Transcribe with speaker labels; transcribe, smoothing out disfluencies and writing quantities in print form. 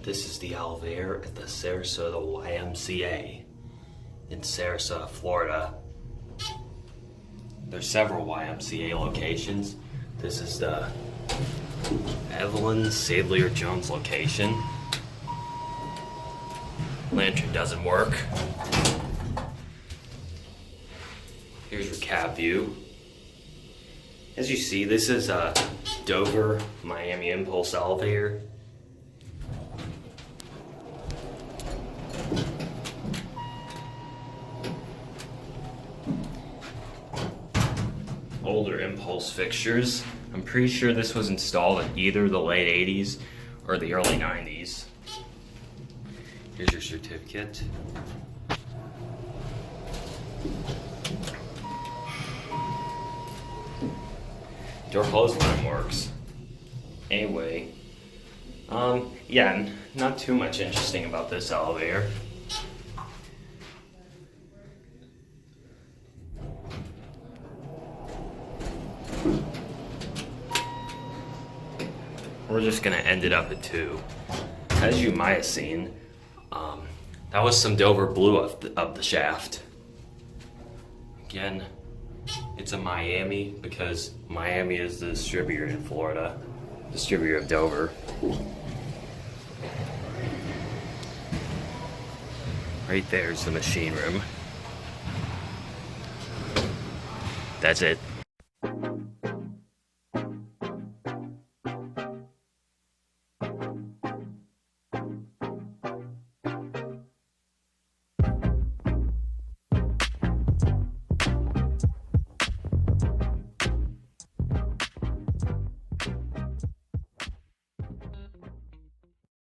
Speaker 1: This is the elevator at the Sarasota YMCA in Sarasota, Florida. There's several YMCA locations. This is the Evelyn Sadlier Jones location. Lantern doesn't work. Here's your cab view. As you see, this is a Dover Miami Impulse elevator. Older Impulse fixtures. I'm pretty sure this was installed in either the late 80s or the early 90s. Here's your certificate. Door close button works. Anyway, yeah, not too much interesting about this elevator. We're just gonna end it up at 2. As you might have seen, that was some Dover blue of the shaft. Again, it's a Miami because Miami is the distributor in Florida, distributor of Dover. Right there's the machine room. That's it.